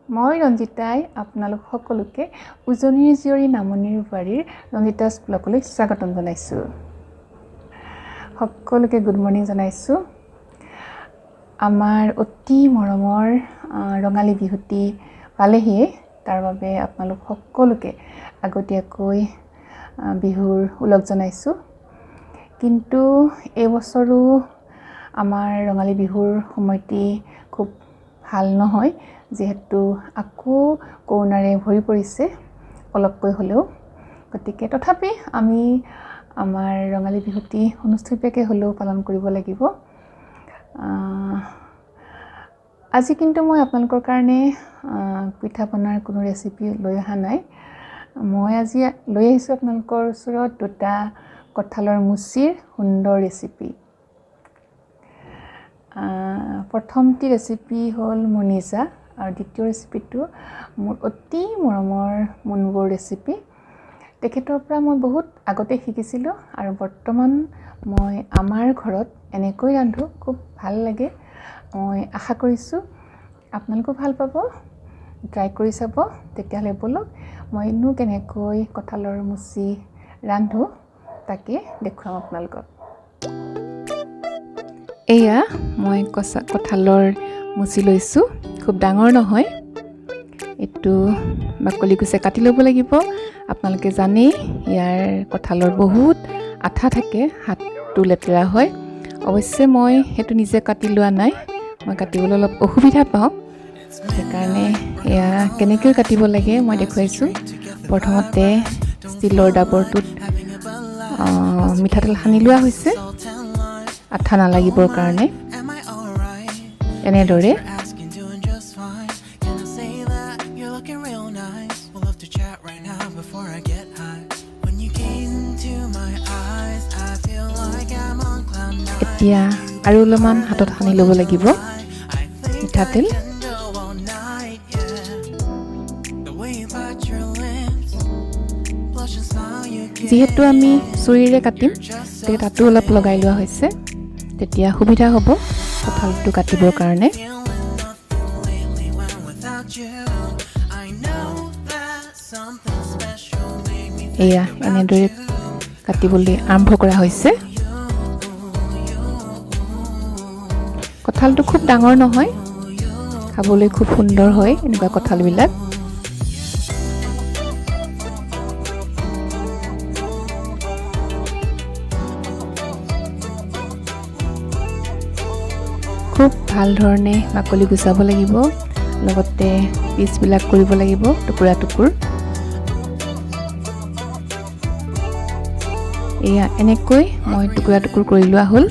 মই ৰঞ্জিতাই আপোনালোক সকলোকে উজনিৰ জীয়ৰী নামনিৰ বাৰীৰ ৰঞ্জিতাছ ব্লগলৈ স্বাগতম জনাইছোঁ। সকলোকে গুড মৰ্ণিং জনাইছোঁ। আমাৰ অতি মৰমৰ ৰঙালী বিহুটি পালেহি, তাৰ বাবে আপোনালোক সকলোকে আগতীয়াকৈ বিহুৰ ওলগ জনাইছোঁ। কিন্তু এই বছৰো আমাৰ ৰঙালী বিহুৰ সময়টি খুব ভাল নহয়, যিহেতু আকৌ কৰোনাৰে ভৰি পৰিছে অলপকৈ হ'লেও। গতিকে তথাপি আমি আমাৰ ৰঙালী বিহুটি অনুষ্ঠিতকৈ হ'লেও পালন কৰিব লাগিব। আজি কিন্তু মই আপোনালোকৰ কাৰণে পিঠা পনাৰ কোনো ৰেচিপি লৈ অহা নাই। মই আজি লৈ আহিছোঁ আপোনালোকৰ ওচৰত দুটা কঁঠালৰ মুচিৰ সুন্দৰ ৰেচিপি। প্ৰথমটি ৰেচিপি হ'ল মোৰ নিজা, আৰু দ্বিতীয় ৰেচিপিটো মোৰ অতি মৰমৰ মুনবৌৰ ৰেচিপি। তেখেতৰ পৰা মই বহুত আগতে শিকিছিলোঁ, আৰু বৰ্তমান মই আমাৰ ঘৰত এনেকৈ ৰান্ধোঁ, খুব ভাল লাগে। মই আশা কৰিছোঁ আপোনালোকো ভাল পাব, ট্ৰাই কৰি চাব। তেতিয়াহ'লে ব'লক মইনো কেনেকৈ কঁঠালৰ মুচি ৰান্ধোঁ তাকে দেখুৱাম আপোনালোকক। এয়া মই কঁঠালৰ মুচি লৈছোঁ, খুব ডাঙৰ নহয়। এইটো বাকলি গুচাই কাটি ল'ব লাগিব। আপোনালোকে জানেই ইয়াৰ কঁঠালৰ বহুত আঠা থাকে, হাতটো লেতেৰা হয়। অৱশ্যে মই সেইটো নিজে কাটি লোৱা নাই, মই কাটিবলৈ অলপ অসুবিধা পাওঁ। সেইকাৰণে এয়া কেনেকৈ কাটিব লাগে মই দেখুৱাইছোঁ। প্ৰথমতে ষ্টীলৰ ডাবৰটোত মিঠাতেল সানি লোৱা হৈছে আঠা নালাগিবৰ কাৰণে। এনেদৰে এতিয়া আৰু অলপমান হাতত সানি ল'ব লাগিব মিঠাতেল। যিহেতু আমি চুৰিৰে কাটিম, গতিকে তাতো অলপ লগাই লোৱা হৈছে, তেতিয়া সুবিধা হ'ব কঁঠালটো কাটিবৰ কাৰণে। এয়া এনেদৰে কাটিবলৈ আৰম্ভ কৰা হৈছে। কঁঠালটো খুব ডাঙৰ নহয়, খাবলৈ খুব সুন্দৰ হয় এনেকুৱা কঁঠালবিলাক। খুব ভাল ধৰণে বাকলি গুচাব লাগিব, লগতে পিচবিলাক কৰিব লাগিব টুকুৰা টুকুৰ। এয়া এনেকৈ মই টুকুৰা টুকুৰ কৰি লোৱা হ'ল,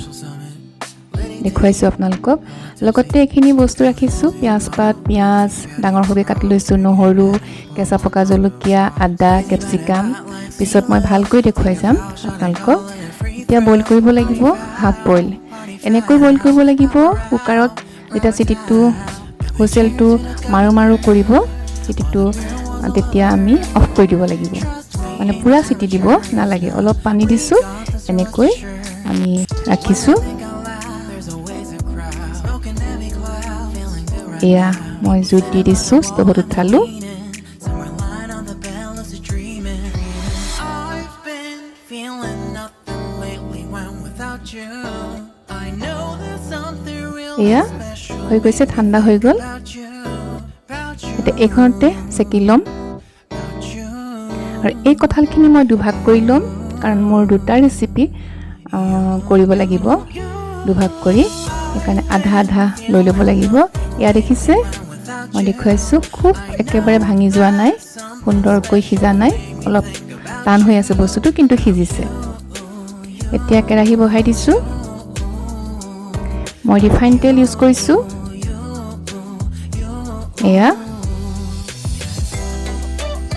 দেখুৱাইছোঁ আপোনালোকক। লগতে এইখিনি বস্তু ৰাখিছোঁ, পিঁয়াজ পাত, পিঁয়াজ ডাঙৰ সৰুকৈ কাটি লৈছোঁ, নহৰু, কেঁচা পকা জলকীয়া, আদা, কেপচিকাম। পিছত মই ভালকৈ দেখুৱাই যাম আপোনালোকক। এতিয়া বইল কৰিব লাগিব, হাফ বইল। এনেকৈ বইল কৰিব লাগিব কুকাৰত। যেতিয়া চিটিটো হুইচেলটো মাৰো মাৰো কৰিব চিটিটো, তেতিয়া আমি অফ কৰি দিব লাগিব। মানে পূৰা চিটি দিব নালাগে, অলপ পানী দিছোঁ, এনেকৈ আমি ৰাখিছোঁ। এয়া মই জুইত দি দিছোঁ, ষ্টভত উঠালোঁ। এয়া হৈ গৈছে, ঠাণ্ডা হৈ গ'ল। এতিয়া এইখনতে চেকি ল'ম, আৰু এই কঁঠালখিনি মই দুভাগ কৰি ল'ম, কাৰণ মোৰ দুটা ৰেচিপি কৰিব লাগিব দুভাগ কৰি, সেইকাৰণে আধা আধা লৈ ল'ব লাগিব। এয়া দেখিছে মই দেখুৱাইছোঁ, খুব একেবাৰে ভাঙি যোৱা নাই, সুন্দৰকৈ সিজা নাই, অলপ টান হৈ আছে বস্তুটো, কিন্তু সিজিছে। এতিয়া কেৰাহী বহাই দিছোঁ, মই ৰিফাইন তেল ইউজ কৰিছোঁ। এয়া,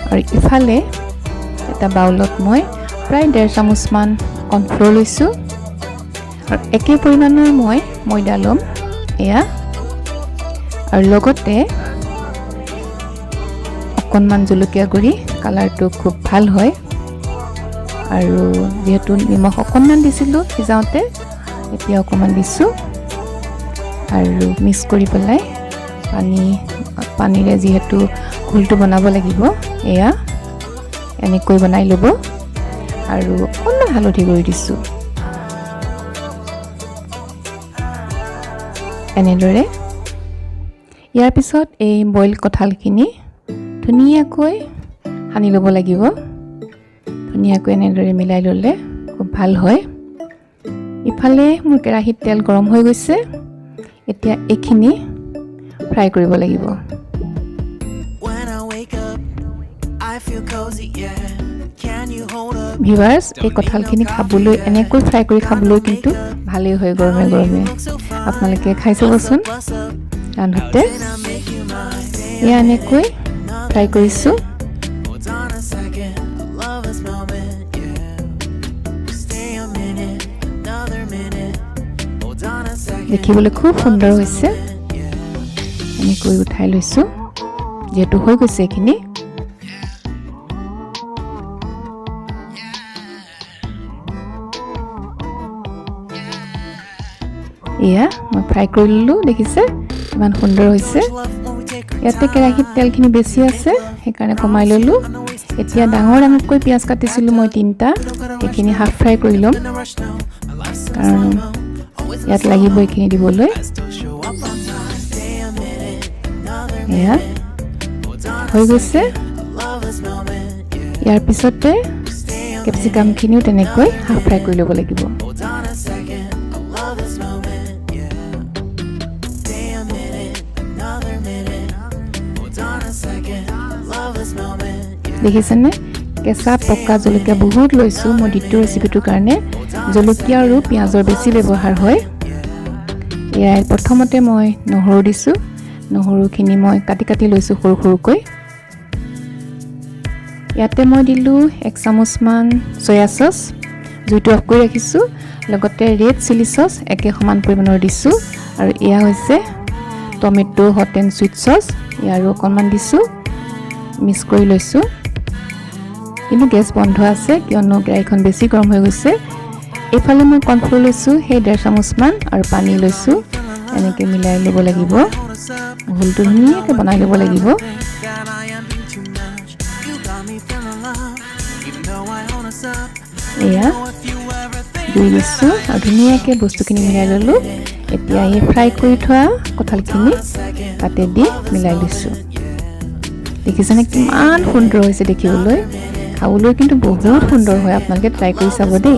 আৰু ইফালে এটা বাউলত মই প্ৰায় 1.5 চামুচমান কৰ্ণফ্ল'ৰ লৈছোঁ, আৰু একে পৰিমাণৰ মই ময়দা ল'ম। এয়া, আৰু লগতে অকণমান জলকীয়া গুড়ি, কালাৰটো খুব ভাল হয়। আৰু যিহেতু নিমখ অকণমান দিছিলোঁ সিজাওঁতে, এতিয়া অকণমান দিছোঁ, আৰু মিক্স কৰি পেলাই পানীৰে যিহেতু ঘোলটো বনাব লাগিব এয়া এনেকৈ বনাই ল'ব আৰু অকণমান হালধি কৰি দিছোঁ এনেদৰে ইয়াৰ পিছত এই বইল কঁঠালখিনি ধুনীয়াকৈ সানি ল'ব লাগিব ধুনীয়াকৈ এনেদৰে মিলাই ল'লে খুব ভাল হয় ইফালে মোৰ কেৰাহীত তেল গৰম হৈ গৈছে এতিয়া এইখিনি ফ্ৰাই কৰিব লাগিব ভিউৱাৰ্ছ এই কঁঠালখিনি খাবলৈ এনেকৈ ফ্ৰাই কৰি খাবলৈ কিন্তু ভালেই হয় গৰমে গৰমে আপোনালোকে খাই চাবচোন ৰান্ধোতে এয়া এনেকৈ ফ্ৰাই কৰিছোঁ দেখিবলৈ খুব সুন্দৰ হৈছে এনেকৈ উঠাই লৈছোঁ যিহেতু হৈ গৈছে এইখিনি এয়া মই ফ্ৰাই কৰি ল'লোঁ দেখিছে ইমান সুন্দৰ হৈছে ইয়াতে কেৰাহীত তেলখিনি বেছি আছে সেইকাৰণে কমাই ল'লোঁ এতিয়া ডাঙৰ ডাঙৰকৈ পিঁয়াজ কাটিছিলোঁ মই 3টা সেইখিনি হাফ ফ্ৰাই কৰি ল'ম কাৰণ ইয়াত লাগিব এইখিনি দিবলৈ এয়া হৈ গৈছে ইয়াৰ পিছতে কেপচিকামখিনিও তেনেকৈ হাফ ফ্ৰাই কৰি ল'ব লাগিব দেখিছেনে কেঁচা পকা জলকীয়া বহুত লৈছোঁ মই দ্বিতীয় ৰেচিপিটোৰ কাৰণে জলকীয়া আৰু পিঁয়াজৰ বেছি ব্যৱহাৰ হয় ইয়াৰ প্ৰথমতে মই নহৰু দিছোঁ নহৰুখিনি মই কাটি কাটি লৈছোঁ সৰু সৰুকৈ ইয়াতে মই দিলোঁ 1 চামুচমান চয়া চচ জুইটো অফ কৰি ৰাখিছোঁ লগতে ৰেড চিলি চচ একে সমান পৰিমাণৰ দিছোঁ আৰু এয়া হৈছে tomato hot and sweet sauce ইয়াৰো অকণমান দিছোঁ মিক্স কৰি লৈছোঁ কিন্তু গেছ বন্ধ আছে কিয়নো কেৰাহীখন বেছি গৰম হৈ গৈছে এইফালে মই কৰ্ণফ্ল'ৰ লৈছোঁ সেই 1.5 চামুচমান আৰু পানী লৈছোঁ এনেকৈ মিলাই ল'ব লাগিব ঘোলটো ধুনীয়াকৈ বনাই ল'ব লাগিব এয়া দুই দিছোঁ আৰু ধুনীয়াকৈ বস্তুখিনি মিলাই ল'লোঁ এতিয়া এই ফ্ৰাই কৰি থোৱা কঁঠালখিনি তাতে দি মিলাই লৈছোঁ দেখিছেনে কিমান সুন্দৰ হৈছে দেখিবলৈ খাবলৈ কিন্তু বহুত সুন্দৰ হয় আপোনালোকে ট্ৰাই কৰি চাব দেই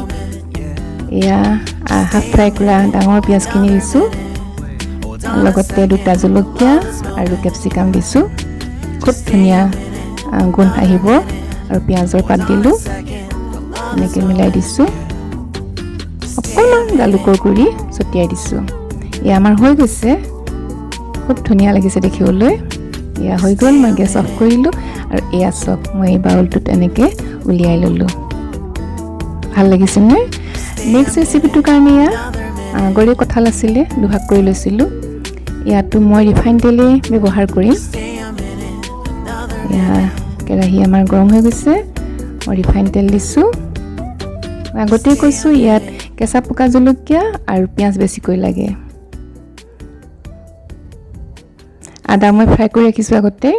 এয়া হাফ ফ্ৰাই কৰা ডাঙৰ পিঁয়াজখিনি দিছোঁ লগতে 2টা জলকীয়া আৰু কেপচিকাম দিছোঁ খুব ধুনীয়া গোন্ধ আহিব আৰু পিঁয়াজৰ পাত দিলোঁ এনেকৈ মিলাই দিছোঁ অকণমান জালুকৰ গুড়ি ছটিয়াই দিছোঁ এয়া আমাৰ হৈ গৈছে খুব ধুনীয়া লাগিছে দেখিবলৈ এয়া হৈ গ'ল মই গেছ অফ কৰিলোঁ আৰু এয়া চব মই এই বাউলটোত এনেকৈ উলিয়াই ল'লোঁ ভাল লাগিছেনে নেক্সট ৰেচিপিটোৰ কাৰণে এয়া গৰৈ কঁঠাল আছিলে দুভাগ কৰি লৈছিলোঁ ইয়াতো মই ৰিফাইন তেলেই ব্যৱহাৰ কৰিম এয়া কেৰাহী আমাৰ গৰম হৈ গৈছে মই ৰিফাইন তেল দিছোঁ আগতেই কৈছোঁ ইয়াত কেঁচা পকা জলকীয়া আৰু পিঁয়াজ বেছিকৈ লাগে আদা মই ফ্ৰাই কৰি ৰাখিছোঁ আগতে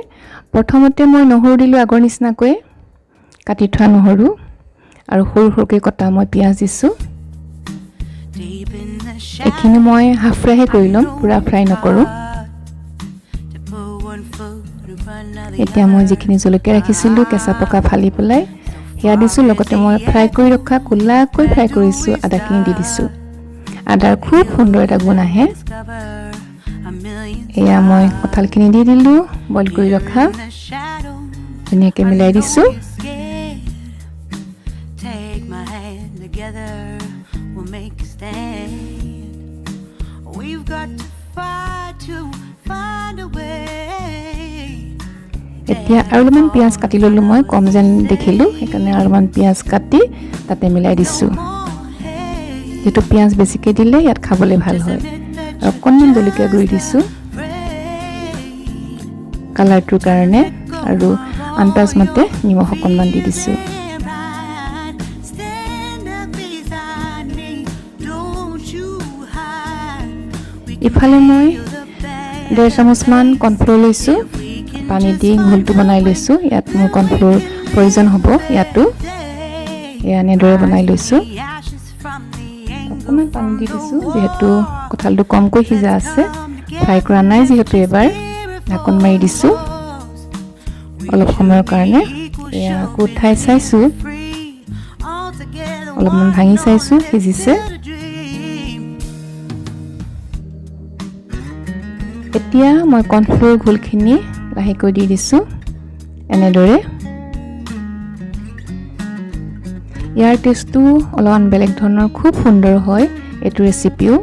প্ৰথমতে মই নহৰু দিলোঁ আগৰ নিচিনাকৈ কাটি থোৱা নহৰু আৰু সৰু সৰুকৈ কটা মই পিঁয়াজ দিছোঁ এইখিনি মই হাফ ফ্ৰাইহে কৰি ল'ম পূৰা ফ্ৰাই নকৰোঁ এতিয়া মই যিখিনি জলকীয়া ৰাখিছিলোঁ কেঁচা পকা ফালি পেলাই সেয়া দিছোঁ লগতে মই ফ্ৰাই কৰি ৰখা ক'লাকৈ ফ্ৰাই কৰিছোঁ আদাখিনি দি দিছোঁ আদাৰ খুব সুন্দৰ এটা গুণ আহে এয়া মই কঁঠালখিনি দি দিলোঁ বইল কৰি ৰখা ধুনীয়াকৈ মিলাই দিছোঁ এতিয়া আৰু অলপমান পিঁয়াজ কাটি ল'লোঁ মই কম যেন দেখিলোঁ সেইকাৰণে অলপমান পিঁয়াজ কাটি তাতে মিলাই দিছোঁ যিহেতু পিঁয়াজ বেছিকৈ দিলে ইয়াত খাবলৈ ভাল হয় আৰু অকণমান জলকীয়া গুড়ি দিছোঁ কালাৰটোৰ কাৰণে আৰু আন্দাজ মতে নিমখ অকণমান দি দিছোঁ ইফালে মই 1.5 চামুচমান কৰ্ণফ্ল'ৰ লৈছোঁ পানী দি ঘোলটো বনাই লৈছোঁ ইয়াত মোৰ কৰ্ণফ্ল'ৰ প্ৰয়োজন হ'ব ইয়াতো এয়া এনেদৰে বনাই লৈছোঁ অকণমান পানী দি দিছোঁ যিহেতু কঁঠালটো কমকৈ সিজা আছে ফ্ৰাই কৰা নাই যিহেতু এবাৰ ঢাকন মাৰি দিছোঁ অলপ সময়ৰ কাৰণে এয়া আকৌ উঠাই চাইছোঁ অলপমান ভাঙি চাইছোঁ সিজিছে এতিয়া মই কৰ্ণফ্ল'ৰ ঘোলখিনি লাহেকৈ দি দিছোঁ এনেদৰে ইয়াৰ টেষ্টটো অলপমান বেলেগ ধৰণৰ খুব সুন্দৰ হয় এইটো ৰেচিপিও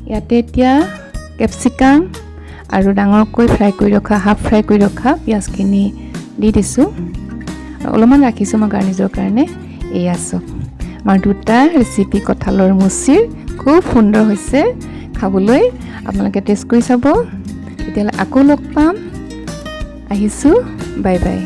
ইয়াতে এতিয়া কেপচিকাম আৰু ডাঙৰকৈ ফ্ৰাই কৰি ৰখা হাফ ফ্ৰাই কৰি ৰখা পিঁয়াজখিনি দি দিছোঁ অলপমান ৰাখিছোঁ মই গাৰ্নিজৰ কাৰণে এয়া চাওক আমাৰ দুটা ৰেচিপি কঁঠালৰ মুচিৰ খুব সুন্দৰ হৈছে খাবলৈ আপোনালোকে টেষ্ট কৰি চাব তেতিয়াহ'লে আকৌ লগ পাম আহিছোঁ বাই বাই